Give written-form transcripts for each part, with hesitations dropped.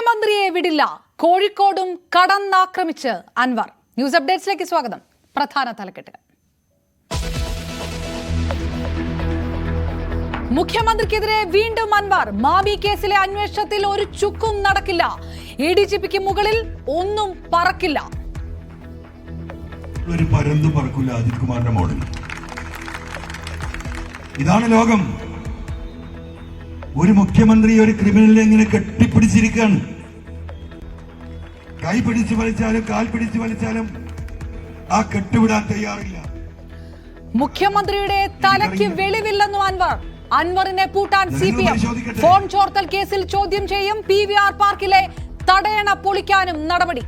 മുഖ്യമന്ത്രിയെ വിടില്ല, കോഴിക്കോടും കടന്നാക്രമിച്ച് അൻവർ. ന്യൂസ് അപ്ഡേറ്റ്സിലേക്ക് സ്വാഗതം. പ്രധാന തലക്കെട്ടുകൾ. മുഖ്യമന്ത്രിക്കെതിരെ വീണ്ടും അൻവർ. മാവി കേസിലെ അന്വേഷണത്തിൽ ഒരു ചുക്കും നടക്കില്ല. എഡിജിപിക്ക് മുകളിൽ ഒന്നും പറക്കില്ല. ഒരു പരന്തു പറക്കില്ല അജിത് കുമാറിന്റെ മോഡൽ. ഇതാണ് ലോകം. ഒരു മുഖ്യമന്ത്രി ഒരു ക്രിമിനലിനെ ഇങ്ങനെ കെട്ടിപ്പിടിച്ചിരിക്കുകയാണ്. കൈ പിടിച്ചു വലിച്ചാലും കാൽ പിടിച്ചു വലിച്ചാലും ആ കെട്ടുവിടാൻ തയ്യാറില്ല. മുഖ്യമന്ത്രിയുടെ തലയ്ക്ക് വെളിവില്ലെന്നു അൻവർ. അൻവറിനെ പൂട്ടാൻ CPM. ഫോൺ ചോർത്തൽ കേസിൽ ചോദ്യം ചെയ്യും. PVR പാർക്കിലെ തടയണ പൊളിക്കാനും നടപടി.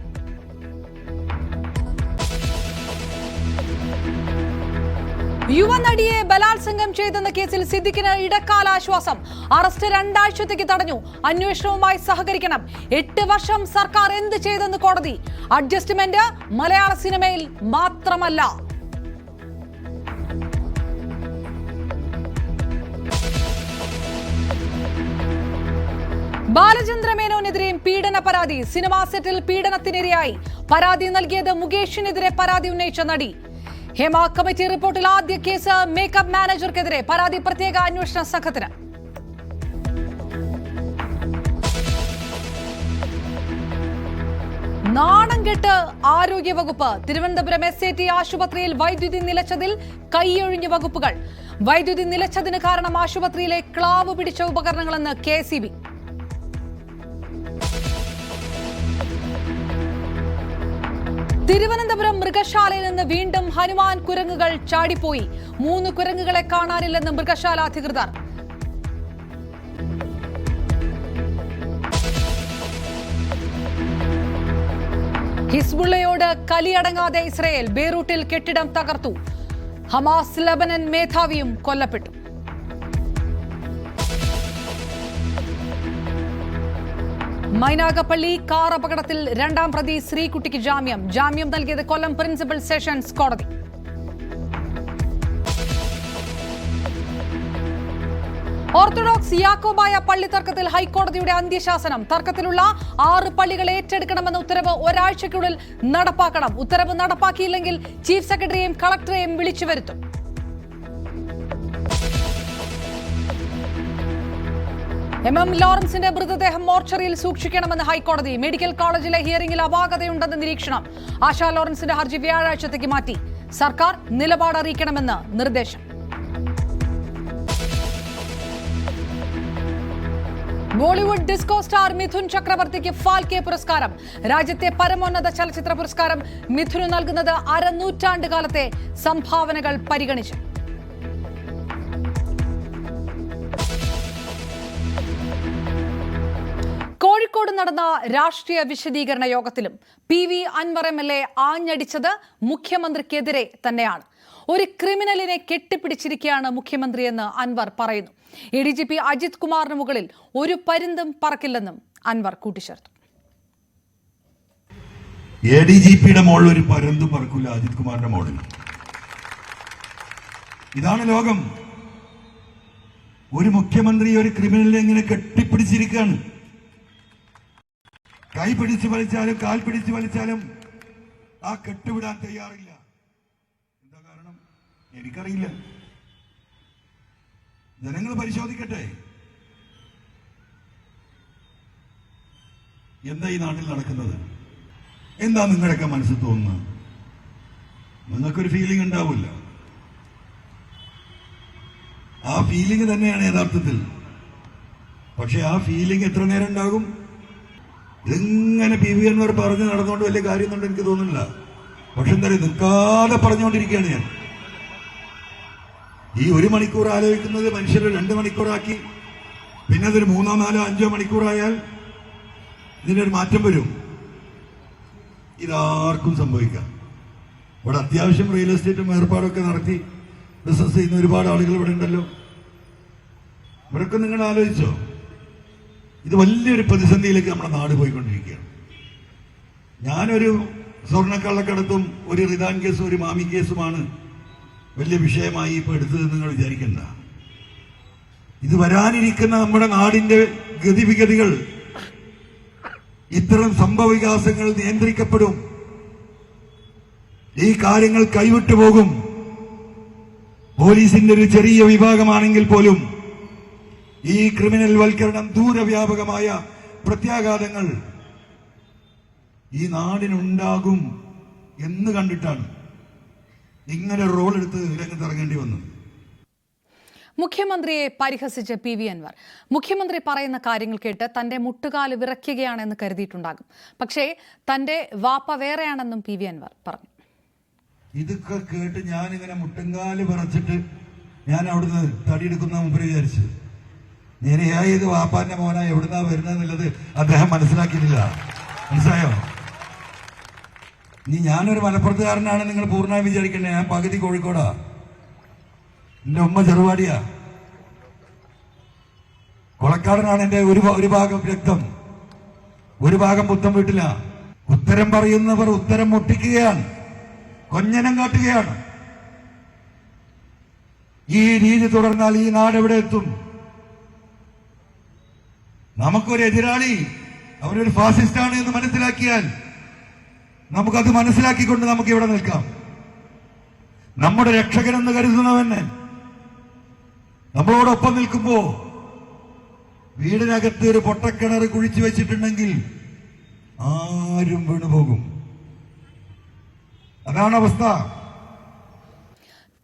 യുവനടിയെ ബലാത്സംഗം ചെയ്തെന്ന കേസിൽ സിദ്ദിഖിന് ഇടക്കാല ആശ്വാസം. അറസ്റ്റ് 2 ആഴ്ചത്തേക്ക് തടഞ്ഞു. അന്വേഷണവുമായി സഹകരിക്കണം. 8 വർഷം സർക്കാർ എന്ത് ചെയ്തെന്ന് കോടതി. അഡ്ജസ്റ്റ്മെന്റ് മലയാള സിനിമയിൽ മാത്രമല്ല. ബാലചന്ദ്ര മേനോനെതിരെയും പീഡന പരാതി. സിനിമാ സെറ്റിൽ പീഡനത്തിനിരയായി. പരാതി നൽകിയത് മുകേഷിനെതിരെ പരാതി ഉന്നയിച്ച നടി. ഹേമ കമ്മിറ്റി റിപ്പോർട്ടിൽ ആദ്യ കേസ് മേക്കപ്പ് മാനേജർക്കെതിരെ. പരാതി പ്രത്യേക അന്വേഷണ സംഘത്തിന്. നാണംകെട്ട് ആരോഗ്യവകുപ്പ്. തിരുവനന്തപുരം SAT ആശുപത്രിയിൽ വൈദ്യുതി നിലച്ചതിൽ കൈയൊഴിഞ്ഞ വകുപ്പുകൾ. വൈദ്യുതി നിലച്ചതിന് കാരണം ആശുപത്രിയിലെ ക്ലാവ് പിടിച്ച ഉപകരണങ്ങളെന്ന് KSEB. തിരുവനന്തപുരം മൃഗശാലയിൽ നിന്ന് വീണ്ടും ഹനുമാൻ കുരങ്ങുകൾ ചാടിപ്പോയി. 3 കുരങ്ങുകളെ കാണാനില്ലെന്ന് മൃഗശാല അധികൃതർ. ഹിസ്ബുള്ളയോട് കലിയടങ്ങാതെ ഇസ്രയേൽ. ബെയ്റൂട്ടിൽ കെട്ടിടം തകർത്തു. ഹമാസ് ലബനൻ മേധാവിയും കൊല്ലപ്പെട്ടു. മൈനാഗപ്പള്ളി കാർ അപകടത്തിൽ 2ാം പ്രതി ശ്രീകുട്ടിക്ക് ജാമ്യം. ജാമ്യം നൽകിയത് കൊല്ലം പ്രിൻസിപ്പൽ സെഷൻസ് കോടതി. ഓർത്തഡോക്സ് യാക്കോബായ പള്ളി തർക്കത്തിൽ ഹൈക്കോടതിയുടെ അന്ത്യശാസനം. തർക്കത്തിലുള്ള 6 പള്ളികൾ ഏറ്റെടുക്കണമെന്ന ഉത്തരവ് ഒരാഴ്ചയ്ക്കുള്ളിൽ നടപ്പാക്കണം. ഉത്തരവ് നടപ്പാക്കിയില്ലെങ്കിൽ ചീഫ് സെക്രട്ടറിയെയും കളക്ടറെയും വിളിച്ചു വരുത്തും. MM ലോറൻസിന്റെ മൃതദേഹം മോർച്ചറിയിൽ സൂക്ഷിക്കണമെന്ന് ഹൈക്കോടതി. മെഡിക്കൽ കോളേജിലെ ഹിയറിംഗിൽ അപാകതയുണ്ടെന്ന് നിരീക്ഷണം. ആശാ ലോറൻസിന്റെ ഹർജി വ്യാഴാഴ്ചത്തേക്ക് മാറ്റി. സർക്കാർ നിലപാട് അറിയിക്കണമെന്ന് നിർദ്ദേശം. ബോളിവുഡ് ഡിസ്കോ സ്റ്റാർ മിഥുൻ ചക്രവർത്തിക്ക് ഫാൽക്കെ പുരസ്കാരം. രാജ്യത്തെ പരമോന്നത ചലച്ചിത്ര പുരസ്കാരം മിഥുന് നൽകുന്നത് അരനൂറ്റാണ്ട് കാലത്തെ സംഭാവനകൾ പരിഗണിച്ച്. കോഴിക്കോട് നടന്ന രാഷ്ട്രീയ വിശദീകരണ യോഗത്തിലും PV അൻവർ MLA ആഞ്ഞടിച്ചത് മുഖ്യമന്ത്രിക്കെതിരെ തന്നെയാണ്. ഒരു ക്രിമിനലിനെ കെട്ടിപ്പിടിച്ചിരിക്കുകയാണ് മുഖ്യമന്ത്രിയെന്ന് അൻവർ പറയുന്നു. ADGP അജിത് കുമാറിന് മുകളിൽ ഒരു പരുന്തും പറക്കില്ലെന്നും അൻവർ കൂട്ടിച്ചേർത്തു. ADGPയുടെ മോളിൽ ഒരു പരുന്തും പറക്കില്ല അജിത് കുമാറിന്റെ മോളിൽ. ഇതാണ് ലോകം. ഒരു മുഖ്യമന്ത്രി ഒരു ക്രിമിനലിനെ ഇങ്ങനെ കെട്ടിപ്പിടിച്ചിരിക്കുകയാണ്. കൈ പിടിച്ചു വലിച്ചാലും കാൽ പിടിച്ചു വലിച്ചാലും ആ കെട്ടുവിടാൻ തയ്യാറില്ല. എന്താ കാരണം എനിക്കറിയില്ല. ജനങ്ങൾ പരിശോധിക്കട്ടെ. എന്താ ഈ നാട്ടിൽ നടക്കുന്നത്? എന്താ നിങ്ങളുടെയൊക്കെ മനസ്സിൽ തോന്നുന്നത്? നിങ്ങൾക്കൊരു ഫീലിംഗ് ഉണ്ടാവില്ല. ആ ഫീലിംഗ് തന്നെയാണ് യഥാർത്ഥത്തിൽ. പക്ഷെ ആ ഫീലിംഗ് എത്ര നേരം ഉണ്ടാകും? ഇതിങ്ങനെ PV അൻവർ പറഞ്ഞ് നടന്നുകൊണ്ട് വലിയ കാര്യമൊന്നും എനിക്ക് തോന്നുന്നില്ല. പക്ഷെ എന്താ പറയുക, നിൽക്കാതെ പറഞ്ഞുകൊണ്ടിരിക്കുകയാണ് ഞാൻ. ഈ 1 മണിക്കൂർ ആലോചിക്കുന്നത് മനുഷ്യർ 2 മണിക്കൂറാക്കി. പിന്നെ അതൊരു 3, 4, 5 മണിക്കൂറായാൽ ഇതിനൊരു മാറ്റം വരും. ഇതാർക്കും സംഭവിക്കാം. ഇവിടെ അത്യാവശ്യം റിയൽ എസ്റ്റേറ്റും ഏർപ്പാടൊക്കെ നടത്തി ബിസിനസ് ചെയ്യുന്ന ഒരുപാട് ആളുകൾ ഇവിടെ ഉണ്ടല്ലോ. ഇവരൊക്കെ നിങ്ങൾ ആലോചിച്ചോ? ഇത് വലിയൊരു പ്രതിസന്ധിയിലേക്ക് നമ്മുടെ നാട് പോയിക്കൊണ്ടിരിക്കുകയാണ്. ഞാനൊരു സ്വർണ്ണക്കള്ളക്കടത്തും ഒരു റിദാൻ കേസും ഒരു മാമി കേസുമാണ് വലിയ വിഷയമായി ഇപ്പോൾ എടുത്തത് നിങ്ങൾ വിചാരിക്കണ്ട. ഇത് വരാനിരിക്കുന്ന നമ്മുടെ നാടിന്റെ ഗതിവിഗതികൾ ഇത്തരം സംഭവ വികാസങ്ങൾ നിയന്ത്രിക്കപ്പെടും. ഈ കാര്യങ്ങൾ കൈവിട്ടു പോകും. പോലീസിന്റെ ഒരു ചെറിയ വിഭാഗമാണെങ്കിൽ പോലും ഈ ക്രിമിനൽ വൽക്കരണം ദൂരവ്യാപകമായ പ്രത്യാഘാതങ്ങൾ ഈ നാടിനുണ്ടാകും എന്ന് കണ്ടിട്ടാണ് ഇങ്ങനെ റോൾ എടുത്ത് രംഗത്തിറങ്ങേണ്ടി വന്നത്. മുഖ്യമന്ത്രിയെ പരിഹസിച്ച് PV അൻവർ മുഖ്യമന്ത്രി പറയുന്ന കാര്യങ്ങൾ കേട്ട് തന്റെ മുട്ടുകാല് വിറയ്ക്കുകയാണെന്ന് കരുതിയിട്ടുണ്ടാകും. പക്ഷേ തന്റെ വാപ്പ വേറെയാണെന്നും PV അൻവർ പറഞ്ഞു. ഇതൊക്കെ കേട്ട് ഞാനിങ്ങനെ മുട്ടുംകാല് വിറച്ചിട്ട് ഞാൻ അവിടുന്ന് തടിയെടുക്കുന്ന മുമ്പ് വിചാരിച്ചു നേരെയായത് വാപ്പാന്റെ മോന എവിടുന്നാ വരുന്നതെന്നുള്ളത് അദ്ദേഹം മനസ്സിലാക്കിയിട്ടില്ല. മനസ്സിലായോ? ഇനി ഞാനൊരു മലപ്പുറത്തുകാരനാണ് നിങ്ങൾ പൂർണ്ണമായി വിചാരിക്കണ്ടേ. ഞാൻ പകുതി കോഴിക്കോടാ, എന്റെ ഉമ്മ ചെറുവാടിയാ, കൊളക്കാടനാണ് എന്റെ ഒരു ഭാഗം രക്തം, ഒരു ഭാഗം പുത്തം വീട്ടില. ഉത്തരം പറയുന്നവർ ഉത്തരം മുട്ടിക്കുകയാണ്, കൊഞ്ഞനം കാട്ടുകയാണ്. ഈ രീതി തുടർന്നാൽ ഈ നാട് എവിടെ എത്തും? നമുക്കൊരു എതിരാളി അവരൊരു ഫാസിസ്റ്റാണ് എന്ന് മനസ്സിലാക്കിയാൽ നമുക്കത് മനസ്സിലാക്കിക്കൊണ്ട് നമുക്ക് ഇവിടെ നിൽക്കാം. നമ്മുടെ രക്ഷകനെന്ന് കരുതുന്നവന് നമ്മളോടൊപ്പം നിൽക്കുമ്പോ വീടിനകത്ത് ഒരു പൊട്ടക്കിണർ കുഴിച്ചു വെച്ചിട്ടുണ്ടെങ്കിൽ ആരും വീണുപോകും. അതാണ് അവസ്ഥ.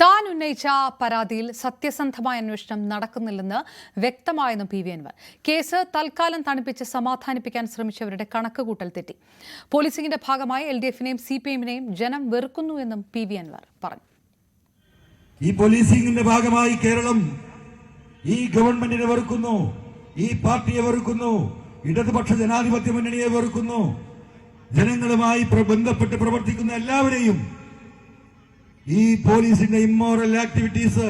താൻ ഉന്നയിച്ച പരാതിയിൽ സത്യസന്ധമായ അന്വേഷണം നടക്കുന്നില്ലെന്ന് വ്യക്തമായെന്നും PV അൻവർ. കേസ് തൽക്കാലം തണുപ്പിച്ച് സമാധാനിപ്പിക്കാൻ ശ്രമിച്ചവരുടെ കണക്കുകൂട്ടൽ തെറ്റി. പോലീസിംഗിന്റെ ഭാഗമായി LDF-നെയും CPM-നെയും ജനം വെറുക്കുന്നു എന്നും PV അൻവർ പറഞ്ഞു. ഈ പോലീസിംഗിന്റെ ഭാഗമായി കേരളം ഈ ഗവൺമെന്റിനെ വെറുക്കുന്നു, ഈ പാർട്ടിയെ വെറുക്കുന്നു, ഇടതുപക്ഷ ജനാധിപത്യ മുന്നണിയെ വെറുക്കുന്നു. ജനങ്ങളുമായി ബന്ധപ്പെട്ട് പ്രവർത്തിക്കുന്ന എല്ലാവരെയും ഈ പോലീസിന്റെ ഇമ്മോറൽ ആക്ടിവിറ്റീസ്,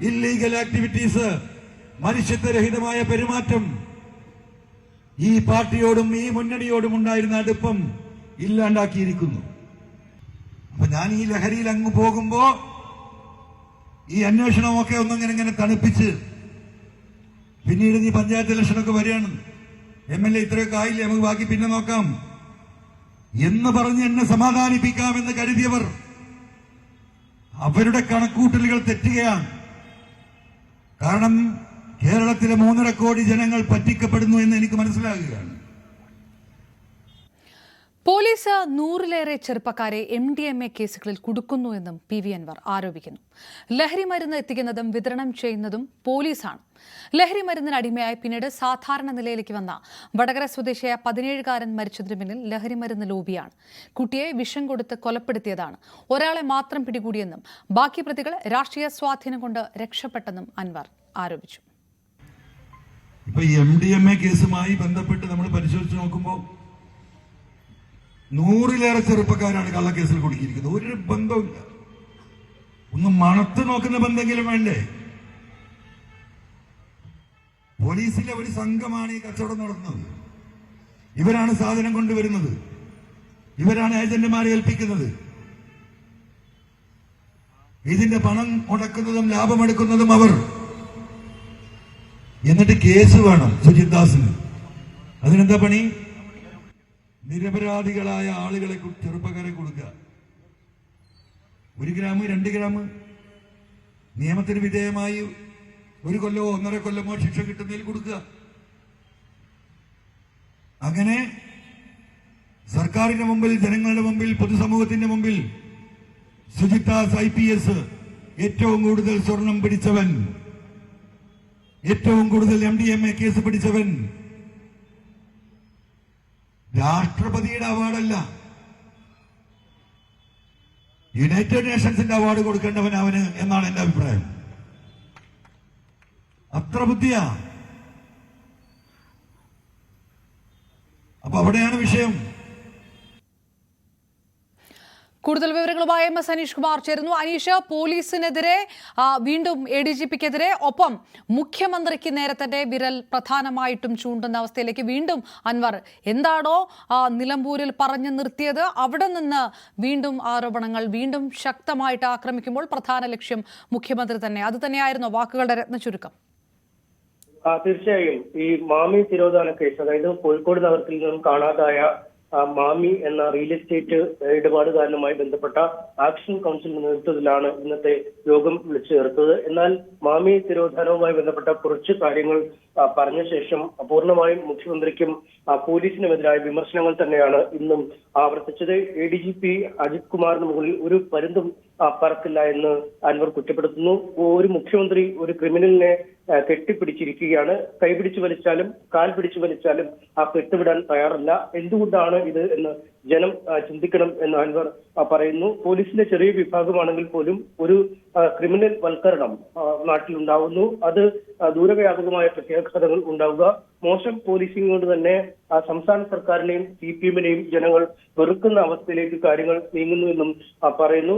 ഇല്ലീഗൽ ആക്ടിവിറ്റീസ്, മനുഷ്യത്വരഹിതമായ പെരുമാറ്റം, ഈ പാർട്ടിയോടും ഈ മുന്നണിയോടും ഉണ്ടായിരുന്ന അടുപ്പം ഇല്ലാണ്ടാക്കിയിരിക്കുന്നു. അപ്പൊ ഞാൻ ഈ ലഹരിയിൽ അങ്ങ് പോകുമ്പോ ഈ അന്വേഷണമൊക്കെ ഒന്നിങ്ങനെ തണുപ്പിച്ച് പിന്നീട് നീ പഞ്ചായത്ത് ഇലക്ഷനൊക്കെ വരികയാണ്, MLA ഇത്രയൊക്കെ ആയില്ലേ, നമുക്ക് ബാക്കി പിന്നെ നോക്കാം എന്ന് പറഞ്ഞ് എന്നെ സമാധാനിപ്പിക്കാമെന്ന് കരുതിയവർ അവരുടെ കണക്കൂട്ടലുകൾ തെറ്റുകയാണ്. കാരണം കേരളത്തിലെ 3.5 കോടി ജനങ്ങൾ പറ്റിക്കപ്പെടുന്നു എന്ന് എനിക്ക് മനസ്സിലാകുകയാണ്. പോലീസ് 100-ലേറെ ചെറുപ്പക്കാരെ MDMA കേസുകളിൽ കുടുക്കുന്നു എന്നും PV അൻവർ ആരോപിക്കുന്നു. ലഹരി മരുന്ന് എത്തിക്കുന്നതും വിതരണം ചെയ്യുന്നതും പോലീസാണ്. ലഹരി മരുന്നിന് അടിമയായി പിന്നീട് സാധാരണ നിലയിലേക്ക് വന്ന വടകര സ്വദേശിയായ 17-കാരൻ മരിച്ചതിന് പിന്നിൽ ലഹരി മരുന്ന് ലോബിയാണ്. കുട്ടിയെ വിഷം കൊടുത്ത് കൊലപ്പെടുത്തിയതാണ്. ഒരാളെ മാത്രം പിടികൂടിയെന്നും ബാക്കി പ്രതികൾ രാഷ്ട്രീയ സ്വാധീനം കൊണ്ട് രക്ഷപ്പെട്ടെന്നും അൻവർ ആരോപിച്ചു. ഇപ്പൊ MDMA കേസുമായി ബന്ധപ്പെട്ട് നമ്മൾ പരിശോധിച്ച് നോക്കുമ്പോൾ 100-ലേറെ ചെറുപ്പക്കാരാണ് കള്ളക്കേസിൽ കുടുക്കിയിരിക്കുന്നത്. ഒരു ബന്ധവുമില്ല. ഒന്ന് മണത്ത് നോക്കുന്ന ബന്ധമെങ്കിലും വേണ്ടേ? പോലീസിലെ ഒരു സംഘമാണ് ഈ കച്ചവടം നടത്തുന്നത്. ഇവരാണ് സാധനം കൊണ്ടുവരുന്നത്, ഇവരാണ് ഏജന്റുമാരെ ഏൽപ്പിക്കുന്നത്, ഇതിന്റെ പണം മുടക്കുന്നതും ലാഭമെടുക്കുന്നതും അവർ. എന്നിട്ട് കേസ് വേണം സുജിത് ദാസിന്. അതിനെന്താ പണി? നിരപരാധികളായ ആളുകളെ ചെറുപ്പക്കാരെ കൊടുക്കുക. 1 ഗ്രാം 2 ഗ്രാം നിയമത്തിന് വിധേയമായി 1 കൊല്ലമോ 1.5 കൊല്ലമോ ശിക്ഷ കിട്ടുന്നതിൽ കൊടുക്കുക. അങ്ങനെ സർക്കാരിന്റെ മുമ്പിൽ, ജനങ്ങളുടെ മുമ്പിൽ, പൊതുസമൂഹത്തിന്റെ മുമ്പിൽ സുജിത് ദാസ് IPS ഏറ്റവും കൂടുതൽ സ്വർണം പിടിച്ചവൻ, ഏറ്റവും കൂടുതൽ MDMA കേസ് പിടിച്ചവൻ, രാഷ്ട്രപതിയുടെ അവാർഡല്ല, യുണൈറ്റഡ് നേഷൻസിന്റെ അവാർഡ് കൊടുക്കേണ്ടവൻ അവന് എന്നാണ് എന്റെ അഭിപ്രായം. അത്ര ബുദ്ധിയാ. അപ്പൊ അവിടെയാണ് വിഷയം. കൂടുതൽ വിവരങ്ങളുമായി MS അനീഷ് കുമാർ ചേരുന്നു. അനീഷ്, പോലീസിനെതിരെ വീണ്ടും ADGPക്കെതിരെ, ഒപ്പം മുഖ്യമന്ത്രിക്ക് നേരെ തന്നെ വിരൽ പ്രധാനമായിട്ടും ചൂണ്ടുന്ന അവസ്ഥയിലേക്ക് വീണ്ടും അൻവർ എന്താണോ നിലമ്പൂരിൽ പറഞ്ഞു നിർത്തിയത് അവിടെ നിന്ന് വീണ്ടും ആരോപണങ്ങൾ വീണ്ടും ശക്തമായിട്ട് ആക്രമിക്കുമ്പോൾ പ്രധാന ലക്ഷ്യം മുഖ്യമന്ത്രി തന്നെ. അത് തന്നെയായിരുന്നു വാക്കുകളുടെ രത്നചുരുക്കം. തീർച്ചയായും ഈ മാമി തിരോധാന കേസ്, അതായത് കോഴിക്കോട് നഗരത്തിൽ നിന്നും കാണാതായ മാമി എന്ന റിയൽ എസ്റ്റേറ്റ് ഇടപാടുകാരനുമായി ബന്ധപ്പെട്ട ആക്ഷൻ കൗൺസിലിന്റെ നേതൃത്വത്തിലാണ് ഇന്നത്തെ യോഗം വിളിച്ചു ചേർത്തത്. എന്നാൽ മാമി തിരോധാനവുമായി ബന്ധപ്പെട്ട കുറച്ച് കാര്യങ്ങൾ പറഞ്ഞ ശേഷം പൂർണ്ണമായും മുഖ്യമന്ത്രിക്കും പോലീസിനുമെതിരായ വിമർശനങ്ങൾ തന്നെയാണ് ഇന്നും ആവർത്തിച്ചത്. ADGP അജിത് കുമാറിന് മുകളിൽ ഒരു പരുന്തും പറക്കില്ല എന്ന് അൻവർ കുറ്റപ്പെടുത്തുന്നു. ഒരു മുഖ്യമന്ത്രി ഒരു ക്രിമിനലിനെ കെട്ടിപ്പിടിച്ചിരിക്കുകയാണ്. കൈപിടിച്ചു വലിച്ചാലും കാൽ പിടിച്ചു വലിച്ചാലും കെട്ടുവിടാൻ തയ്യാറല്ല. എന്തുകൊണ്ടാണ് ഇത് എന്ന് ജനം ചിന്തിക്കണം എന്ന് അൻവർ പറയുന്നു. പോലീസിന്റെ ചെറിയ വിഭാഗമാണെങ്കിൽ പോലും ഒരു ക്രിമിനൽ വൽക്കരണം നാട്ടിലുണ്ടാവുന്നു. അത് ദൂരവ്യാപകമായ പ്രത്യാഘാതങ്ങൾ ഉണ്ടാവുക. മോശം പോലീസിംഗ് കൊണ്ട് തന്നെ സംസ്ഥാന സർക്കാരിനെയും CPM-നെയും ജനങ്ങൾ വെറുക്കുന്ന അവസ്ഥയിലേക്ക് കാര്യങ്ങൾ നീങ്ങുന്നുവെന്നും പറയുന്നു.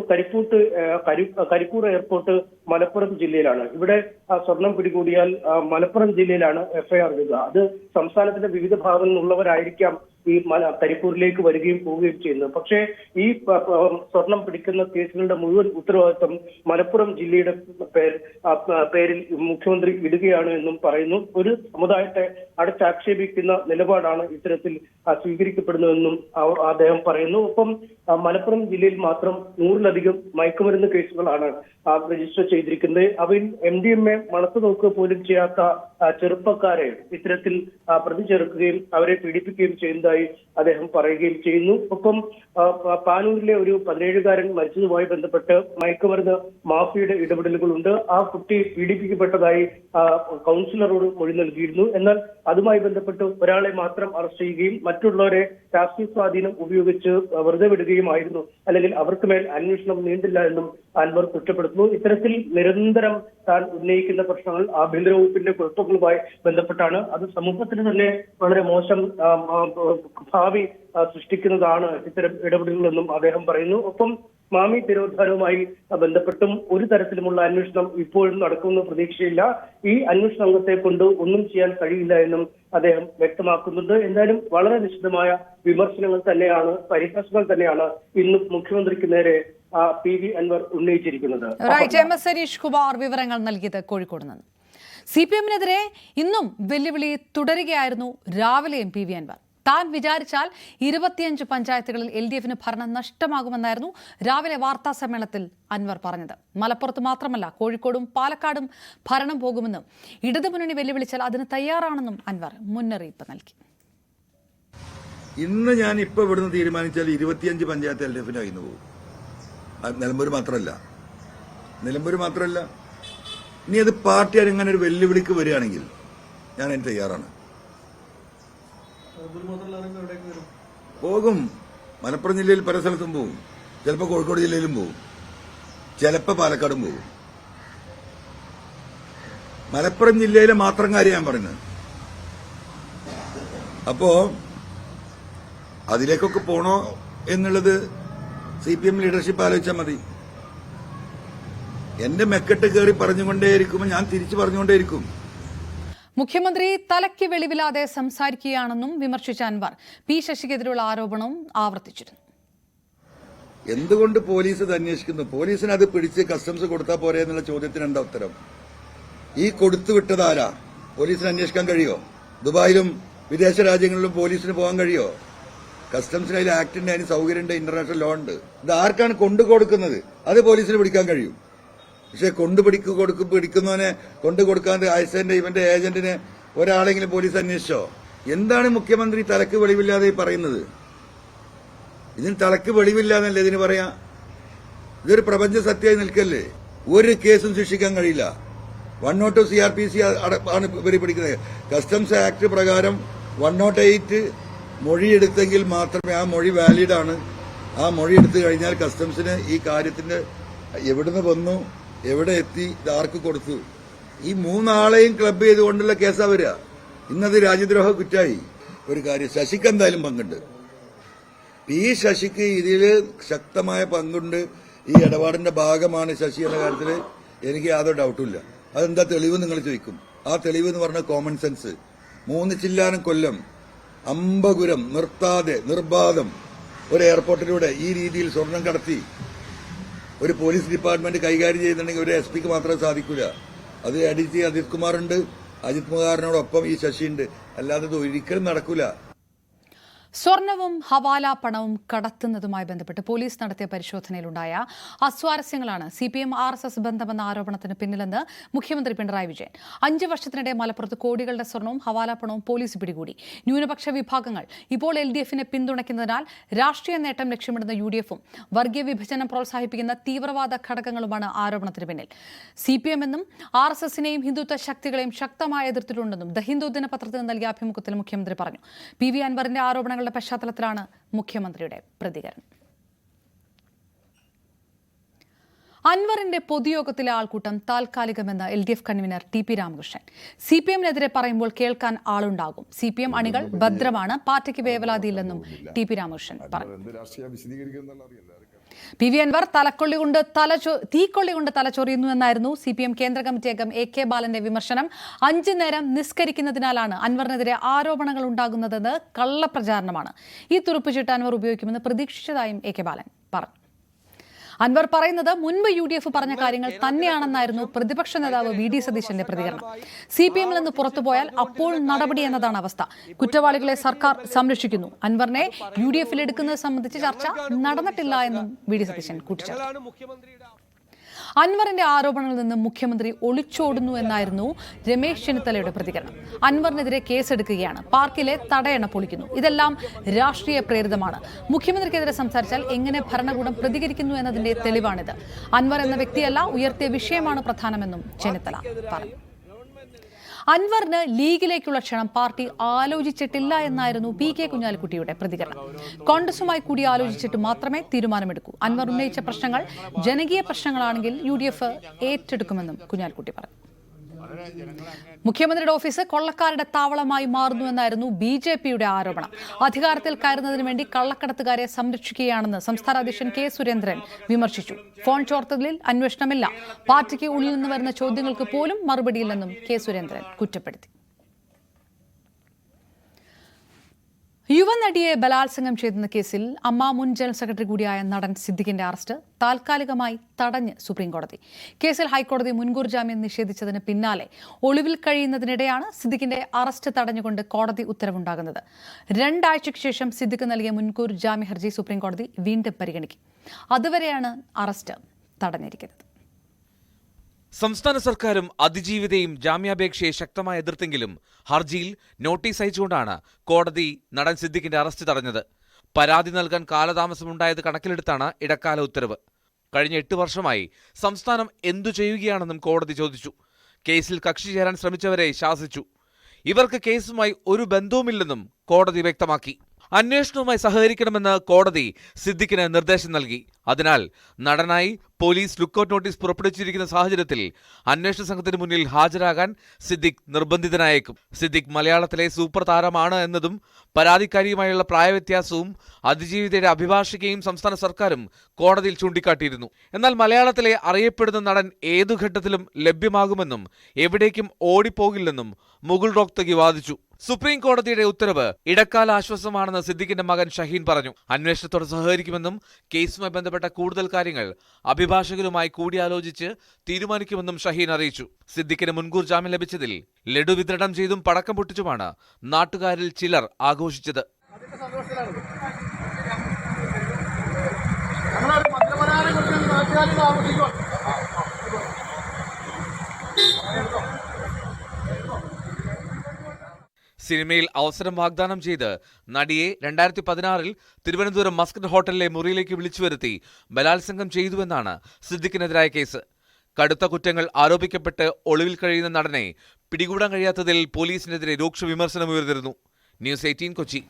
കരിപ്പൂർ എയർപോർട്ട് മലപ്പുറം ജില്ലയിലാണ്. ഇവിടെ സ്വർണം പിടികൂടിയാൽ മലപ്പുറം ജില്ലയിലാണ് FIR ഇടുക. അത് സംസ്ഥാനത്തിന്റെ വിവിധ ഭാഗങ്ങളിൽ നിന്നുള്ളവരായിരിക്കാം ഈ കരിപ്പൂരിലേക്ക് വരികയും പോവുകയും ചെയ്യുന്നത്. പക്ഷേ ഈ സ്വർണം പിടിക്കുന്ന കേസുകളുടെ മുഴുവൻ ഉത്തരവാദിത്വം മലപ്പുറം ജില്ലയുടെ പേരിൽ മുഖ്യമന്ത്രി ഇടുകയാണ് എന്നും പറയുന്നു. ഒരു സമുദായത്തെ അടച്ചാക്ഷേപിക്കുന്ന നിലപാടാണ് ഇത്തരത്തിൽ സ്വീകരിക്കപ്പെടുന്നതെന്നും അദ്ദേഹം പറയുന്നു. ഒപ്പം മലപ്പുറം ജില്ലയിൽ മാത്രം 100-ലധികം മയക്കുമരുന്ന് കേസുകളാണ് രജിസ്റ്റർ ചെയ്തിരിക്കുന്നത്. അവയിൽ MDMA മണത്തു നോക്കുക പോലും ചെയ്യാത്ത ചെറുപ്പക്കാരെ ഇത്തരത്തിൽ പ്രതി ചേർക്കുകയും അവരെ പീഡിപ്പിക്കുകയും ചെയ്യുന്നതായി അദ്ദേഹം പറയുകയും ചെയ്യുന്നു. ഒപ്പം പാനൂരിലെ ഒരു 17-കാരൻ മരിച്ചതുമായി ബന്ധപ്പെട്ട് മയക്കുമരുന്ന് മാഫിയയുടെ ഇടപെടലുകളുണ്ട്. ആ കുട്ടി പീഡിപ്പിക്കപ്പെട്ടതായി കൗൺസിലറോട് മൊഴി നൽകിയിരുന്നു. എന്നാൽ അതുമായി ബന്ധപ്പെട്ട് ഒരാളെ മാത്രം അറസ്റ്റ് ചെയ്യുകയും മറ്റുള്ളവരെ രാഷ്ട്രീയ സ്വാധീനം ഉപയോഗിച്ച് വെറുതെ വിടുകയുമായിരുന്നു. അല്ലെങ്കിൽ അവർക്ക് മേൽ അന്വേഷണം നീണ്ടില്ല എന്നും അൻവർ കുറ്റപ്പെടുത്തുന്നു. ഇത്തരത്തിൽ നിരന്തരം താൻ ഉന്നയിക്കുന്ന പ്രശ്നങ്ങൾ ആഭ്യന്തര വകുപ്പിന്റെ കുഴപ്പങ്ങളുമായി ബന്ധപ്പെട്ടാണ്. അത് സമൂഹത്തിന് തന്നെ വളരെ മോശം ഭാവി സൃഷ്ടിക്കുന്നതാണ് ഇത്തരം ഇടപെടലുകളെന്നും അദ്ദേഹം പറയുന്നു. ഒപ്പം മാമി തിരോധാനവുമായി ബന്ധപ്പെട്ടും ഒരു തരത്തിലുമുള്ള അന്വേഷണം ഇപ്പോഴും നടക്കുമെന്ന് പ്രതീക്ഷയില്ല. ഈ അന്വേഷണ സംഘത്തെ കൊണ്ട് ഒന്നും ചെയ്യാൻ കഴിയില്ല എന്നും അദ്ദേഹം വ്യക്തമാക്കുന്നുണ്ട്. എന്തായാലും വളരെ നിശ്ചിതമായ വിമർശനങ്ങൾ തന്നെയാണ്, പരിഹാസങ്ങൾ തന്നെയാണ് ഇന്നും മുഖ്യമന്ത്രിക്ക് നേരെ PV അൻവർ ഉന്നയിച്ചിരിക്കുന്നത്. സരീഷ് കുമാർ വിവരങ്ങൾ നൽകിയത് കോഴിക്കോട് നിന്ന്. CPM-നെതിരെ ഇന്നും വെല്ലുവിളി തുടരുകയായിരുന്നു രാവിലെയും PV അൻവർ. താൻ വിചാരിച്ചാൽ 25 പഞ്ചായത്തുകളിൽ LDF-ന് ഭരണം നഷ്ടമാകുമെന്നായിരുന്നു രാവിലെ വാർത്താ സമ്മേളനത്തിൽ അൻവർ പറഞ്ഞത്. മലപ്പുറത്ത് മാത്രമല്ല കോഴിക്കോടും പാലക്കാടും ഭരണം പോകുമെന്നും ഇടതുമുന്നണി വെല്ലുവിളിച്ചാൽ അതിന് തയ്യാറാണെന്നും അൻവർ മുന്നറിയിപ്പ് നൽകി. ഇന്ന് ഞാൻ ഇപ്പൊ ഇവിടുന്ന് തീരുമാനിച്ചാൽ 25 പഞ്ചായത്ത് LDF-നായിരുന്നു പോകും. നിലമ്പൂർ മാത്രമല്ല ഇനി അത് പാർട്ടി അങ്ങനെ ഒരു വെല്ലുവിളിക്ക് വരികയാണെങ്കിൽ ഞാൻ അതിന് തയ്യാറാണ്. പോകും. മലപ്പുറം ജില്ലയിൽ പല സ്ഥലത്തും പോകും. ചിലപ്പോൾ കോഴിക്കോട് ജില്ലയിലും പോകും, ചിലപ്പോൾ പാലക്കാടും പോകും. മലപ്പുറം ജില്ലയിലെ മാത്രം കാര്യം ഞാൻ പറയുന്നത്. അപ്പോ അതിലേക്കൊക്കെ പോണോ എന്നുള്ളത് CPM ലീഡർഷിപ്പ് ആലോചിച്ചാൽ മതി. എന്റെ മെക്കെട്ട് കയറി പറഞ്ഞുകൊണ്ടേയിരിക്കുമ്പോൾ ഞാൻ തിരിച്ചു പറഞ്ഞുകൊണ്ടേയിരിക്കും. മുഖ്യമന്ത്രി തലയ്ക്ക് വെളിവില്ലാതെ സംസാരിക്കുകയാണെന്നും വിമർശിച്ച അൻവർ P ശശിക്കെതിരെയുള്ള ആരോപണവും ആവർത്തിച്ചിരുന്നു. എന്തുകൊണ്ട് പോലീസ് ഇത് അന്വേഷിക്കുന്നു? പോലീസിന് അത് പിടിച്ച് കസ്റ്റംസ് കൊടുത്താൽ പോരെ എന്നുള്ള ചോദ്യത്തിന് എന്താ ഉത്തരം? ഈ കൊടുത്തു വിട്ടതാരാ? പോലീസിന് അന്വേഷിക്കാൻ കഴിയോ? ദുബായിലും വിദേശ രാജ്യങ്ങളിലും പോലീസിന് പോകാൻ കഴിയോ? കസ്റ്റംസിന് അതിൽ ആക്ടിന്റെ അതിന് സൗകര്യമുണ്ട്, ഇന്റർനാഷണൽ ലോ ഉണ്ട്. ഇത് ആർക്കാണ് കൊണ്ടു കൊടുക്കുന്നത്? അത് പോലീസിന് പിടിക്കാൻ കഴിയും. പക്ഷെ പിടിക്കുന്നവനെ കൊണ്ടു കൊടുക്കാൻ ഐസന്റെ ഇവന്റെ ഏജന്റിനെ ഒരാളെങ്കിലും പോലീസ് അന്വേഷിച്ചോ? എന്താണ് മുഖ്യമന്ത്രി തലക്ക് വെളിവില്ലാതെ പറയുന്നത്? ഇതിന് തലക്ക് വെളിവില്ലാന്നല്ലേ ഇതിന് പറയാ? ഇതൊരു പ്രപഞ്ച സത്യമായി നിൽക്കല്ലേ? ഒരു കേസും ശിക്ഷിക്കാൻ കഴിയില്ല. 102 CRPC ആണ് ഇവര് പിടിക്കുന്നത്. കസ്റ്റംസ് ആക്ട് പ്രകാരം 108 മൊഴിയെടുത്തെങ്കിൽ മാത്രമേ ആ മൊഴി വാലിഡ് ആണ്. ആ മൊഴി എടുത്തു കഴിഞ്ഞാൽ കസ്റ്റംസിന് ഈ കാര്യത്തിന്റെ എവിടുന്ന് വന്നു, എവിടെ എത്തി, ആർക്ക് കൊടുത്തു, ഈ 3 ആളെയും ക്ലബ് ചെയ്തുകൊണ്ടുള്ള കേസാ വരിക. ഇന്നത് രാജ്യദ്രോഹ കുറ്റായി. ഒരു കാര്യം, ശശിക്ക് എന്തായാലും പങ്കുണ്ട്. ശശിക്ക് ഇതിൽ ശക്തമായ പങ്കുണ്ട്. ഈ ഇടപാടിന്റെ ഭാഗമാണ് ശശി എന്ന കാര്യത്തിൽ എനിക്ക് യാതൊരു ഡൗട്ടുമില്ല. അതെന്താ തെളിവ് നിങ്ങൾ ചോദിക്കും. ആ തെളിവ് എന്ന് പറഞ്ഞ കോമൺ സെൻസ്. 3 ചില്ലാനം കൊല്ലം അമ്പകുരം നിർത്താതെ നിർബാധം ഒരു എയർപോർട്ടിലൂടെ ഈ രീതിയിൽ സ്വർണം കടത്തി ഒരു പോലീസ് ഡിപ്പാർട്ട്മെന്റ് കൈകാര്യം ചെയ്യുന്നുണ്ടെങ്കിൽ ഒരു SP-ക്ക് മാത്രമേ സാധിക്കൂല. അത് ADG അജിത് കുമാറുണ്ട്, അജിത് കുമാറിനോടൊപ്പം ഈ ശശിയുണ്ട്. അല്ലാതെ ഇത് ഒരിക്കലും നടക്കൂല. സ്വർണവും ഹവാല പണവും കടത്തുന്നതുമായി ബന്ധപ്പെട്ട് പോലീസ് നടത്തിയ പരിശോധനയിലുണ്ടായ അസ്വാരസ്യങ്ങളാണ് CPM RSS ബന്ധമെന്ന ആരോപണത്തിന് പിന്നിലെന്ന് മുഖ്യമന്ത്രി പിണറായി വിജയൻ. 5 വർഷത്തിനിടെ മലപ്പുറത്ത് കോടികളുടെ സ്വർണവും ഹവാല പണവും പോലീസ് പിടികൂടി. ന്യൂനപക്ഷ വിഭാഗങ്ങൾ ഇപ്പോൾ LDF-നെ പിന്തുണയ്ക്കുന്നതിനാൽ രാഷ്ട്രീയ നേട്ടം ലക്ഷ്യമിടുന്ന UDF-ഉം വർഗീയ വിഭജനം പ്രോത്സാഹിപ്പിക്കുന്ന തീവ്രവാദ ഘടകങ്ങളുമാണ് ആരോപണത്തിന് പിന്നിൽ. CPM എന്നും RSS-നെയും ഹിന്ദുത്വ ശക്തികളെയും ശക്തമായി എതിർത്തിട്ടുണ്ടെന്നും ദ ഹിന്ദു ദിനപത്രത്തിന് നൽകിയ അഭിമുഖത്തിൽ മുഖ്യമന്ത്രി പറഞ്ഞു. PV അൻവറിന്റെ ആരോപണങ്ങൾ പശ്ചാത്തലത്തിലാണ് മുഖ്യമന്ത്രിയുടെ പ്രതികരണം. അൻവറിന്റെ പൊതുയോഗത്തിലെ ആൾക്കൂട്ടം താൽക്കാലികമെന്ന് LDF കൺവീനർ TP രാമകൃഷ്ണൻ. CPM-നെതിരെ പറയുമ്പോൾ കേൾക്കാൻ ആളുണ്ടാകും. CPM അണികൾ ഭദ്രമാണ്, പാർട്ടിക്ക് വേവലാതിയില്ലെന്നും TP രാമകൃഷ്ണൻ പറഞ്ഞു. PV അൻവർ തീക്കൊള്ളി കൊണ്ട് തലചൊറിയുന്നുവെന്നായിരുന്നു CPM കേന്ദ്ര കമ്മിറ്റി അംഗം AK ബാലന്റെ വിമർശനം. 5 നേരം നിസ്കരിക്കുന്നതിനാലാണ് അൻവറിനെതിരെ ആരോപണങ്ങൾ ഉണ്ടാകുന്നതെന്ന് കള്ളപ്രചാരണമാണ്. ഈ തുറുപ്പുചീട്ട് അൻവർ ഉപയോഗിക്കുമെന്ന് പ്രതീക്ഷിച്ചതായും AK ബാലൻ പറഞ്ഞു. അൻവർ പറയുന്നത് മുൻപ് UDF പറഞ്ഞ കാര്യങ്ങൾ തന്നെയാണെന്നായിരുന്നു പ്രതിപക്ഷ നേതാവ് VD സതീശന്റെ പ്രതികരണം. CPM-ൽ നിന്ന് പുറത്തുപോയാൽ അപ്പോൾ നടപടി എന്നതാണ് അവസ്ഥ. കുറ്റവാളികളെ സർക്കാർ സംരക്ഷിക്കുന്നു. അൻവറിനെ UDF-ൽ എടുക്കുന്നത് സംബന്ധിച്ച് ചർച്ച നടന്നിട്ടില്ല എന്നും VD സതീശൻ കൂട്ടിച്ചേർത്തു. അൻവറിന്റെ ആരോപണങ്ങളിൽ നിന്ന് മുഖ്യമന്ത്രി ഒളിച്ചോടുന്നു എന്നായിരുന്നു രമേശ് ചെന്നിത്തലയുടെ പ്രതികരണം. അൻവറിനെതിരെ കേസെടുക്കുകയാണ്, പാർക്കിലെ തടയണ പൊളിക്കുന്നു, ഇതെല്ലാം രാഷ്ട്രീയ പ്രേരിതമാണ്. മുഖ്യമന്ത്രിക്കെതിരെ സംസാരിച്ചാൽ എങ്ങനെ ഭരണകൂടം പ്രതികരിക്കുന്നു എന്നതിന്റെ തെളിവാണിത്. അൻവർ എന്ന വ്യക്തിയല്ല, ഉയർത്തിയ വിഷയമാണ് പ്രധാനമെന്നും ചെന്നിത്തല പറഞ്ഞു. അൻവറിന് ലീഗിലേക്കുള്ള ക്ഷണം പാർട്ടി ആലോചിച്ചിട്ടില്ല എന്നായിരുന്നു PK കുഞ്ഞാലിക്കുട്ടിയുടെ പ്രതികരണം. കോൺഗ്രസുമായി കൂടി ആലോചിച്ചിട്ട് മാത്രമേ തീരുമാനമെടുക്കൂ. അൻവർ ഉന്നയിച്ച പ്രശ്നങ്ങൾ ജനകീയ പ്രശ്നങ്ങളാണെങ്കിൽ UDF ഏറ്റെടുക്കുമെന്നും കുഞ്ഞാലിക്കുട്ടി പറഞ്ഞു. മുഖ്യമന്ത്രിയുടെ ഓഫീസ് കൊള്ളക്കാരുടെ താവളമായി മാറുന്നുവെന്നായിരുന്നു BJP-യുടെ ആരോപണം. അധികാരത്തിൽ കയറുന്നതിന് വേണ്ടി കള്ളക്കടത്തുകാരെ സംരക്ഷിക്കുകയാണെന്ന് സംസ്ഥാന അധ്യക്ഷൻ K സുരേന്ദ്രൻ വിമർശിച്ചു. ഫോൺ ചോർത്തലിൽ അന്വേഷണമില്ല, പാർട്ടിക്ക് ഉള്ളിൽ നിന്ന് വരുന്ന ചോദ്യങ്ങൾക്ക് പോലും മറുപടിയില്ലെന്നും K സുരേന്ദ്രൻ കുറ്റപ്പെടുത്തി. യുവനടിയെ ബലാത്സംഗം ചെയ്തെന്ന കേസിൽ അമ്മ മുൻ ജനറൽ സെക്രട്ടറി കൂടിയായ നടൻ സിദ്ദിഖിന്റെ അറസ്റ്റ് താൽക്കാലികമായി തടഞ്ഞ് സുപ്രീംകോടതി. കേസിൽ ഹൈക്കോടതി മുൻകൂർ ജാമ്യം നിഷേധിച്ചതിന് പിന്നാലെ ഒളിവിൽ കഴിയുന്നതിനിടെയാണ് സിദ്ദിഖിന്റെ അറസ്റ്റ് തടഞ്ഞുകൊണ്ട് കോടതി ഉത്തരവുണ്ടാകുന്നത്. 2 ആഴ്ചയ്ക്ക് ശേഷം സിദ്ദിഖ് നൽകിയ മുൻകൂർ ജാമ്യ ഹർജി സുപ്രീംകോടതി വീണ്ടും പരിഗണിക്കും. അതുവരെയാണ് അറസ്റ്റ് തടഞ്ഞിരിക്കുന്നത്. സംസ്ഥാന സർക്കാരും അതിജീവിതയും ജാമ്യാപേക്ഷയെ ശക്തമായി എതിർത്തെങ്കിലും ഹർജിയിൽ നോട്ടീസ് അയച്ചുകൊണ്ടാണ് കോടതി നടൻ സിദ്ദിഖിന്റെ അറസ്റ്റ് തടഞ്ഞത്. പരാതി നൽകാൻ കാലതാമസമുണ്ടായത് കണക്കിലെടുത്താണ് ഇടക്കാല ഉത്തരവ്. കഴിഞ്ഞ 8 വർഷമായി സംസ്ഥാനം എന്തു ചെയ്യുകയാണെന്നും കോടതി ചോദിച്ചു. കേസിൽ കക്ഷി ചേരാൻ ശ്രമിച്ചവരെ ശാസിച്ചു. ഇവർക്ക് കേസുമായി ഒരു ബന്ധവുമില്ലെന്നും കോടതി വ്യക്തമാക്കി. അന്വേഷണവുമായി സഹകരിക്കണമെന്ന് കോടതി സിദ്ദിഖിന് നിർദ്ദേശം നൽകി. അതിനാൽ നടനായി പോലീസ് ലുക്കൌട്ട് നോട്ടീസ് പുറപ്പെടുവിച്ചിരിക്കുന്ന സാഹചര്യത്തിൽ അന്വേഷണ സംഘത്തിന് മുന്നിൽ ഹാജരാകാൻ സിദ്ദിഖ് നിർബന്ധിതനായേക്കും. സിദ്ദിഖ് മലയാളത്തിലെ സൂപ്പർ താരമാണ് എന്നതും പരാതിക്കാരിയുമായുള്ള പ്രായവ്യത്യാസവും അതിജീവിതയുടെ അഭിഭാഷകയും സംസ്ഥാന സർക്കാരും കോടതിയിൽ ചൂണ്ടിക്കാട്ടിയിരുന്നു. എന്നാൽ മലയാളത്തിലെ അറിയപ്പെടുന്ന നടൻ ഏതു ഘട്ടത്തിലും ലഭ്യമാകുമെന്നും എവിടേക്കും ഓടിപ്പോകില്ലെന്നും മുകുൾ റോഹ്തഗി വാദിച്ചു. സുപ്രീം കോടതിയുടെ ഉത്തരവ് ഇടക്കാല ആശ്വാസമാണെന്ന് സിദ്ദിഖിന്റെ മകൻ ഷഹീൻ പറഞ്ഞു. അന്വേഷണത്തോട് സഹകരിക്കുമെന്നും കേസുമായി ബന്ധപ്പെട്ട കൂടുതൽ കാര്യങ്ങൾ അഭിഭാഷകരുമായി കൂടിയാലോചിച്ച് തീരുമാനിക്കുമെന്നും ഷഹീൻ അറിയിച്ചു. സിദ്ദിഖിന് മുൻകൂർ ജാമ്യം ലഭിച്ചതിൽ ലഡു വിതരണം ചെയ്തും പടക്കം പൊട്ടിച്ചുമാണ് നാട്ടുകാരിൽ ചിലർ ആഘോഷിച്ചത്. സിനിമയിൽ അവസരം വാഗ്ദാനം ചെയ്ത് നടിയെ 2016-ൽ തിരുവനന്തപുരം മസ്കറ്റ് ഹോട്ടലിലെ മുറിയിലേക്ക് വിളിച്ചു വരുത്തി ബലാത്സംഗം ചെയ്തുവെന്നാണ് സിദ്ദിഖിനെതിരായ കേസ്. കടുത്ത കുറ്റങ്ങൾ ആരോപിക്കപ്പെട്ട് ഒളിവിൽ കഴിയുന്ന നടനെ പിടികൂടാൻ കഴിയാത്തതിൽ പോലീസിനെതിരെ രൂക്ഷ വിമർശനമുയർന്നിരുന്നു. ന്യൂസ് 18 കൊച്ചി.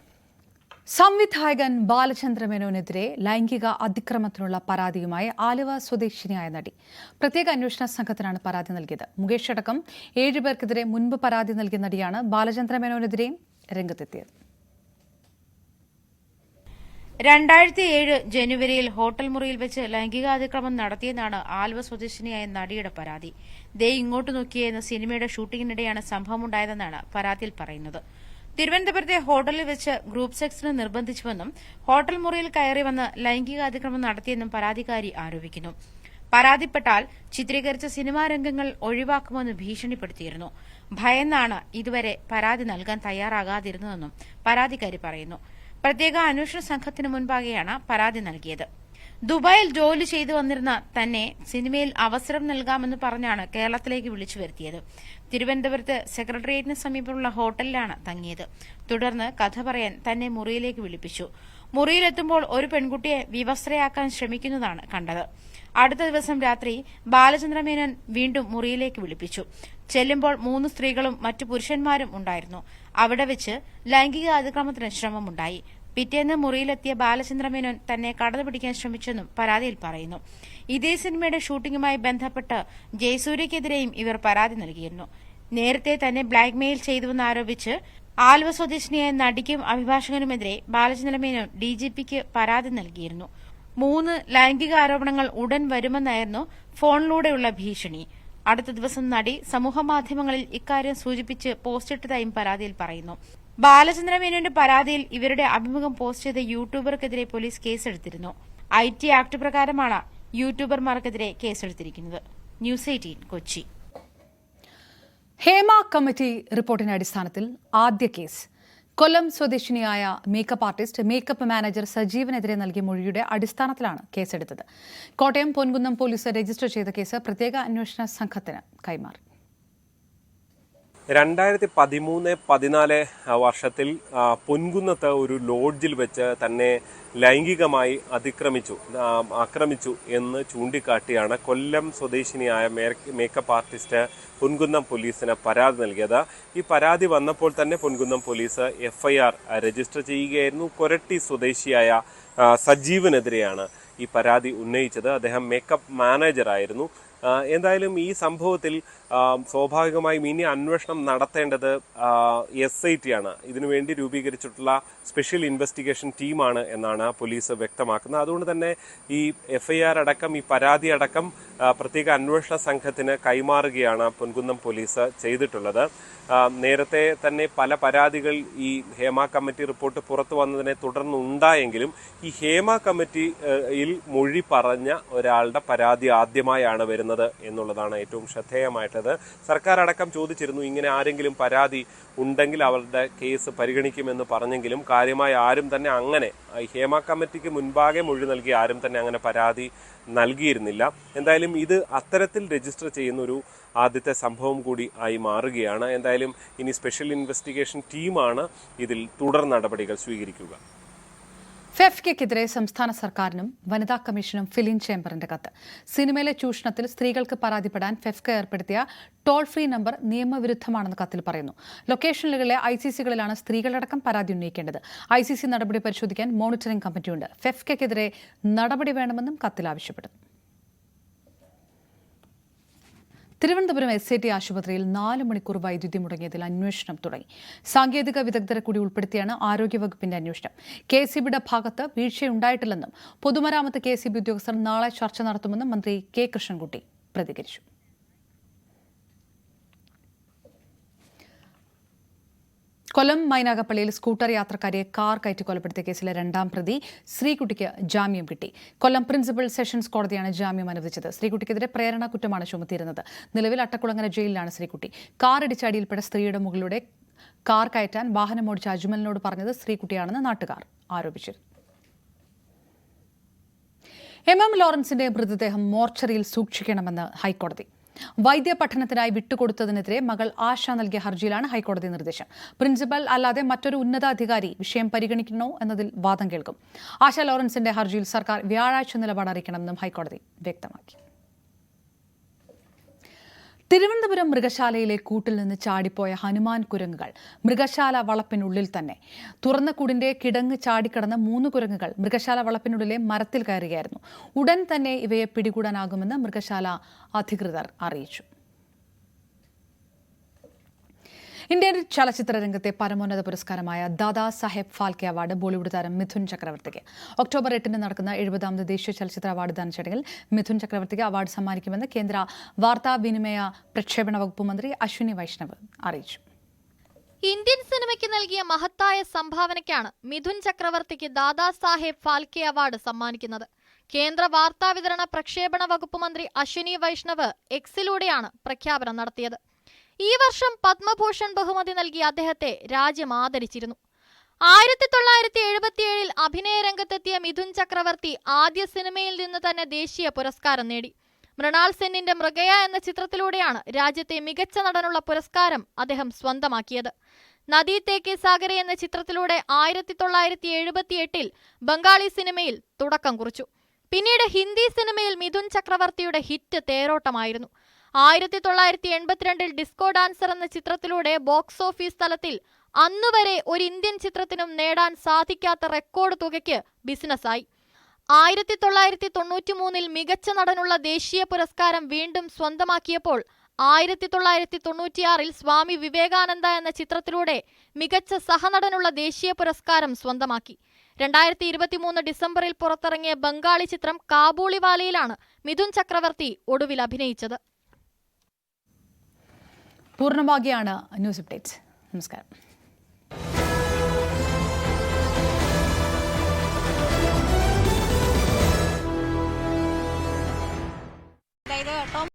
സംവിധായകൻ ബാലചന്ദ്ര മേനോനെതിരെ ലൈംഗിക അതിക്രമത്തിനുള്ള പരാതിയുമായി ആലുവ സ്വദേശിനിയായ നടി പ്രത്യേക അന്വേഷണ സംഘത്തിനാണ് പരാതി നൽകിയത്. മുകേഷ് അടക്കം 7 പേർക്കെതിരെ മുൻപ് പരാതി നൽകിയ നടിയാണ് ബാലചന്ദ്ര മേനോനെതിരെയും രംഗത്തെത്തിയത്. 2007 ജനുവരിയിൽ ഹോട്ടൽ മുറിയിൽ വെച്ച് ലൈംഗികാതിക്രമം നടത്തിയെന്നാണ് ആലുവ സ്വദേശിനിയായ നടിയുടെ പരാതി. ദേ ഇങ്ങോട്ട് നോക്കിയേ എന്ന സിനിമയുടെ ഷൂട്ടിങ്ങിനിടെയാണ് സംഭവമുണ്ടായതെന്നാണ് പരാതിയിൽ പറയുന്നത്. തിരുവനന്തപുരത്തെ ഹോട്ടലിൽ വെച്ച് ഗ്രൂപ്പ് സെക്സിന് നിർബന്ധിച്ചുവെന്നും ഹോട്ടൽ മുറിയിൽ കയറി വന്ന് ലൈംഗികാതിക്രമം നടത്തിയെന്നും പരാതിക്കാരി ആരോപിക്കുന്നു. പരാതിപ്പെട്ടാൽ ചിത്രീകരിച്ച സിനിമാ രംഗങ്ങൾ ഒഴിവാക്കുമെന്ന് ഭീഷണിപ്പെടുത്തിയിരുന്നു. ഭയന്നാണ് ഇതുവരെ പരാതി നൽകാൻ തയ്യാറാകാതിരുന്നതെന്നും പരാതിക്കാരി പറയുന്നു. പ്രത്യേക അന്വേഷണ സംഘത്തിന് മുൻപാകെയാണ് പരാതി നൽകിയത്. ദുബായിൽ ജോലി ചെയ്തു വന്നിരുന്ന തന്നെ സിനിമയിൽ അവസരം നൽകാമെന്ന് പറഞ്ഞാണ് കേരളത്തിലേക്ക് വിളിച്ചു വരുത്തിയത്. തിരുവനന്തപുരത്ത് സെക്രട്ടേറിയറ്റിന് സമീപമുള്ള ഹോട്ടലിലാണ് തങ്ങിയത്. തുടർന്ന് കഥ പറയാൻ തന്നെ മുറിയിലേക്ക് വിളിപ്പിച്ചു. മുറിയിലെത്തുമ്പോൾ ഒരു പെൺകുട്ടിയെ വിവസ്ത്രയാക്കാൻ ശ്രമിക്കുന്നതാണ് കണ്ടത്. അടുത്ത ദിവസം രാത്രി ബാലചന്ദ്രമേനോൻ വീണ്ടും മുറിയിലേക്ക് വിളിപ്പിച്ചു. ചെല്ലുമ്പോൾ 3 സ്ത്രീകളും മറ്റു പുരുഷന്മാരും ഉണ്ടായിരുന്നു. അവിടെ വെച്ച് ലൈംഗിക അതിക്രമത്തിന് ശ്രമമുണ്ടായി. പിറ്റേന്ന് മുറിയിലെത്തിയ ബാലചന്ദ്രമേനോൻ തന്നെ കടന്നുപിടിക്കാൻ ശ്രമിച്ചെന്നും പരാതിയിൽ പറയുന്നു. ഇതേ സിനിമയുടെ ഷൂട്ടിംഗുമായി ബന്ധപ്പെട്ട് ജയസൂര്യക്കെതിരെയും ഇവർ പരാതി നൽകിയിരുന്നു. നേരത്തെ തന്നെ ബ്ലാക്ക്മെയിൽ ചെയ്തുവെന്നാരോപിച്ച് ആലുവ സ്വദേശിനിയായ നടിക്കും അഭിഭാഷകനുമെതിരെ ബാലചന്ദ്രമേനോൻ ഡിജിപിക്ക് പരാതി നൽകിയിരുന്നു. 3 ലൈംഗിക ആരോപണങ്ങൾ ഉടൻ വരുമെന്നായിരുന്നു ഫോണിലൂടെയുള്ള ഭീഷണി. അടുത്ത ദിവസം നടി സമൂഹമാധ്യമങ്ങളിൽ ഇക്കാര്യം സൂചിപ്പിച്ച് പോസ്റ്റിട്ടതായും പരാതിയിൽ പറയുന്നു. ബാലചന്ദ്രമേനോന്റെ പരാതിയിൽ ഇവരുടെ അഭിമുഖം പോസ്റ്റ് ചെയ്ത യൂട്യൂബർക്കെതിരെ പോലീസ് കേസെടുത്തിരുന്നു. IT ആക്ട് പ്രകാരമാണ് യൂട്യൂബർമാർക്കെതിരെ കേസെടുത്തിരിക്കുന്നത്. ന്യൂസ് 18 കൊച്ചി. ഹേമ കമ്മിറ്റി റിപ്പോർട്ടിന്റെ അടിസ്ഥാനത്തിൽ ആദ്യ കേസ്. കൊല്ലം സ്വദേശിനിയായ മേക്കപ്പ് ആർട്ടിസ്റ്റ്, മേക്കപ്പ് മാനേജർ സജീവനെതിരെ നൽകിയ മൊഴിയുടെ അടിസ്ഥാനത്തിലാണ് കേസെടുത്തത്. കോട്ടയം പൊൻകുന്നം പോലീസ് രജിസ്റ്റർ ചെയ്ത കേസ് പ്രത്യേക അന്വേഷണ സംഘത്തിന് കൈമാറി. 2013-14 വർഷത്തിൽ പൊൻകുന്നത്ത് ഒരു ലോഡ്ജിൽ വെച്ച് തന്നെ ലൈംഗികമായി ആക്രമിച്ചു എന്ന് ചൂണ്ടിക്കാട്ടിയാണ് കൊല്ലം സ്വദേശിനിയായ മേക്കപ്പ് ആർട്ടിസ്റ്റ് പൊൻകുന്നം പോലീസിന് പരാതി നൽകിയത്. ഈ പരാതി വന്നപ്പോൾ തന്നെ പൊൻകുന്നം പോലീസ് FIR രജിസ്റ്റർ ചെയ്യുകയായിരുന്നു. കൊരട്ടി സ്വദേശിയായ സജീവനെതിരെയാണ് ഈ പരാതി ഉന്നയിച്ചത്. അദ്ദേഹം മേക്കപ്പ് മാനേജറായിരുന്നു. എന്തായാലും ഈ സംഭവത്തിൽ സ്വാഭാവികമായും ഇനി അന്വേഷണം നടത്തേണ്ടത് SIT ആണ്. ഇതിനുവേണ്ടി രൂപീകരിച്ചിട്ടുള്ള സ്പെഷ്യൽ ഇൻവെസ്റ്റിഗേഷൻ ടീമാണ് എന്നാണ് പോലീസ് വ്യക്തമാക്കുന്നത്. അതുകൊണ്ട് തന്നെ ഈ FIR അടക്കം ഈ പരാതി അടക്കം പ്രത്യേക അന്വേഷണ സംഘത്തിന് കൈമാറുകയാണ് പൊൻകുന്നം പോലീസ് ചെയ്തിട്ടുള്ളത്. നേരത്തെ തന്നെ പല പരാതികൾ ഈ ഹേമ കമ്മിറ്റി റിപ്പോർട്ട് പുറത്തു വന്നതിനെ തുടർന്നുണ്ടായെങ്കിലും ഈ ഹേമ കമ്മിറ്റിയിൽ മൊഴി പറഞ്ഞ ഒരാളുടെ പരാതി ആദ്യമായാണ് വരുന്നത് എന്നുള്ളതാണ് ഏറ്റവും ശ്രദ്ധേയമായിട്ടത്. സർക്കാർ അടക്കം ചോദിച്ചിരുന്നു, ഇങ്ങനെ ആരെങ്കിലും പരാതി ഉണ്ടെങ്കിൽ അവരുടെ കേസ് പരിഗണിക്കുമെന്ന് പറഞ്ഞെങ്കിലും കാര്യമായി ആരും തന്നെ അങ്ങനെ ഹേമ കമ്മിറ്റിക്ക് മുൻപാകെ മൊഴി നൽകി ആരും തന്നെ അങ്ങനെ പരാതി നൽകിയിരുന്നില്ല. എന്തായാലും ഇത് അത്തരത്തിൽ രജിസ്റ്റർ ചെയ്യുന്ന ഒരു ആദ്യത്തെ സംഭവം കൂടി ആയി മാറുകയാണ്. എന്തായാലും ഇനി സ്പെഷ്യൽ ഇൻവെസ്റ്റിഗേഷൻ ടീമാണ് ഇതിൽ തുടർ നടപടികൾ സ്വീകരിക്കുക. ഫെഫ്കയ്ക്കെതിരെ സംസ്ഥാന സർക്കാരിനും വനിതാ കമ്മീഷനും ഫിലിം ചേംബറിന്റെ കത്ത്. സിനിമയിലെ ചൂഷണത്തിൽ സ്ത്രീകൾക്ക് പരാതിപ്പെടാൻ ഫെഫ്ക ഏർപ്പെടുത്തിയ ടോൾ ഫ്രീ നമ്പർ നിയമവിരുദ്ധമാണെന്ന് കത്തിൽ പറയുന്നു. ലൊക്കേഷനുകളിലെ ICCകളിലാണ് സ്ത്രീകളടക്കം പരാതി ഉന്നയിക്കേണ്ടത്. ICC നടപടി പരിശോധിക്കാൻ മോണിറ്ററിംഗ് കമ്മിറ്റിയുണ്ട്. ഫെഫ്കയ്ക്കെതിരെ നടപടി വേണമെന്നും കത്തിൽ ആവശ്യപ്പെടുന്നു. തിരുവനന്തപുരം SAT ആശുപത്രിയിൽ 4 മണിക്കൂർ വൈദ്യുതി മുടങ്ങിയതിൽ അന്വേഷണം തുടങ്ങി. സാങ്കേതിക വിദഗ്ധരെ കൂടി ഉൾപ്പെടുത്തിയാണ് ആരോഗ്യവകുപ്പിന്റെ അന്വേഷണം. KCBയുടെ ഭാഗത്ത് വീഴ്ചയുണ്ടായിട്ടില്ലെന്നും പൊതുമരാമത്ത് KCB ഉദ്യോഗസ്ഥർ നാളെ ചർച്ച നടത്തുമെന്നും മന്ത്രി K കൃഷ്ണൻകുട്ടി പ്രതികരിച്ചു. കൊല്ലം മൈനാഗപ്പള്ളിയിൽ സ്കൂട്ടർ യാത്രക്കാരിയെ കാർ കയറ്റി കൊലപ്പെടുത്തിയ കേസിലെ 2ാം പ്രതി ശ്രീകുട്ടിക്ക് ജാമ്യം കിട്ടി. കൊല്ലം പ്രിൻസിപ്പൽ സെഷൻസ് കോടതിയാണ് ജാമ്യം അനുവദിച്ചത്. ശ്രീകുട്ടിക്കെതിരെ പ്രേരണ കുറ്റമാണ് ചുമത്തിയിരുന്നത്. നിലവിൽ അട്ടക്കുളങ്ങര ജയിലിലാണ് ശ്രീകുട്ടി. കാർ ഇടിച്ചടിയിൽപ്പെട്ട സ്ത്രീയുടെ മുകളിലൂടെ കാർ കയറ്റാൻ വാഹനമോടിച്ച അജ്മലിനോട് പറഞ്ഞത് ശ്രീകുട്ടിയാണെന്ന് നാട്ടുകാർ ആരോപിച്ചിരുന്നു. MM ലോറൻസിന്റെ മൃതദേഹം മോർച്ചറിയിൽ സൂക്ഷിക്കണമെന്ന് ഹൈക്കോടതി. വൈദ്യപഠനത്തിനായി വിട്ടുകൊടുത്തതിനെതിരെ മകൾ ആശ നൽകിയ ഹർജിയിലാണ് ഹൈക്കോടതി നിർദ്ദേശം. പ്രിൻസിപ്പൽ അല്ലാതെ മറ്റൊരു ഉന്നതാധികാരി വിഷയം പരിഗണിക്കണോ എന്നതിൽ വാദം കേൾക്കും. ആശ ലോറൻസിന്റെ ഹർജിയിൽ സർക്കാർ വ്യാഴാഴ്ച നിലപാട് അറിയിക്കണമെന്നും ഹൈക്കോടതി വ്യക്തമാക്കി. തിരുവനന്തപുരം മൃഗശാലയിലെ കൂട്ടിൽ നിന്ന് ചാടിപ്പോയ ഹനുമാൻ കുരങ്ങുകൾ മൃഗശാല വളപ്പിനുള്ളിൽ തന്നെ. തുറന്ന കൂടിന്റെ കിടങ്ങ് ചാടിക്കടന്ന 3 കുരങ്ങുകൾ മൃഗശാല വളപ്പിനുള്ളിലെ മരത്തിൽ കയറുകയായിരുന്നു. ഉടൻ തന്നെ ഇവയെ പിടികൂടാനാകുമെന്ന് മൃഗശാല അധികൃതർ അറിയിച്ചു. ഇന്ത്യൻ ചലച്ചിത്ര രംഗത്തെ പരമോന്നത പുരസ്കാരമായ ദാദാ സാഹേബ് ഫാൽക്കെ അവാർഡ് ബോളിവുഡ് താരം മിഥുൻ ചക്രവർത്തിക്ക്. ഒക്ടോബർ 8 നടക്കുന്ന 70ാമത് ദേശീയ ചലച്ചിത്ര അവാർഡ് ദാന ചടങ്ങിൽ മിഥുൻ ചക്രവർത്തിക്ക് അവാർഡ് സമ്മാനിക്കുമെന്ന് കേന്ദ്ര വാർത്താവിനിമയ പ്രക്ഷേപണ വകുപ്പ് മന്ത്രി അശ്വിനി വൈഷ്ണവ് അറിയിച്ചു. ഇന്ത്യൻ സിനിമയ്ക്ക് നൽകിയ മഹത്തായ സംഭാവനയ്ക്കാണ് മിഥുൻ ചക്രവർത്തിക്ക് ദാദാ സാഹേബ് ഫാൽക്കെ അവാർഡ് സമ്മാനിക്കുന്നത്. കേന്ദ്ര വാർത്താവിതരണ പ്രക്ഷേപണ വകുപ്പ് മന്ത്രി അശ്വിനി വൈഷ്ണവ് എക്സിലൂടെയാണ് പ്രഖ്യാപനം നടത്തിയത്. ഈ വർഷം പത്മഭൂഷൺ ബഹുമതി നൽകി അദ്ദേഹത്തെ രാജ്യം ആദരിച്ചിരുന്നു. 1977 അഭിനയ രംഗത്തെത്തിയ മിഥുൻ ചക്രവർത്തി ആദ്യ സിനിമയിൽ നിന്ന് തന്നെ ദേശീയ പുരസ്കാരം നേടി. മൃണാൾ സെന്നിന്റെ മൃഗയ എന്ന ചിത്രത്തിലൂടെയാണ് രാജ്യത്തെ മികച്ച നടനുള്ള പുരസ്കാരം അദ്ദേഹം സ്വന്തമാക്കിയത്. നദി തേക്കെ സാഗരെ എന്ന ചിത്രത്തിലൂടെ 1978 ബംഗാളി സിനിമയിൽ തുടക്കം കുറിച്ചു. പിന്നീട് ഹിന്ദി സിനിമയിൽ മിഥുൻ ചക്രവർത്തിയുടെ ഹിറ്റ് തേരോട്ടമായിരുന്നു. 1982 ഡിസ്കോ ഡാൻസർ എന്ന ചിത്രത്തിലൂടെ ബോക്സ് ഓഫീസ് തലത്തിൽ അന്നുവരെ ഒരു ഇന്ത്യൻ ചിത്രത്തിനും നേടാൻ സാധിക്കാത്ത റെക്കോർഡ് തുകയ്ക്ക് ബിസിനസ്സായി. 1993 മികച്ച നടനുള്ള ദേശീയ പുരസ്കാരം വീണ്ടും സ്വന്തമാക്കിയപ്പോൾ 1996 സ്വാമി വിവേകാനന്ദ എന്ന ചിത്രത്തിലൂടെ മികച്ച സഹനടനുള്ള ദേശീയ പുരസ്കാരം സ്വന്തമാക്കി. 2023 ഡിസംബറിൽ പുറത്തിറങ്ങിയ ബംഗാളി ചിത്രം കാബൂളിവാലയിലാണ് മിഥുൻ ചക്രവർത്തി ഒടുവിൽ അഭിനയിച്ചത്. പൂർണ്ണമാകിയാണ് ന്യൂസ് അപ്ഡേറ്റ്സ്. നമസ്കാരം.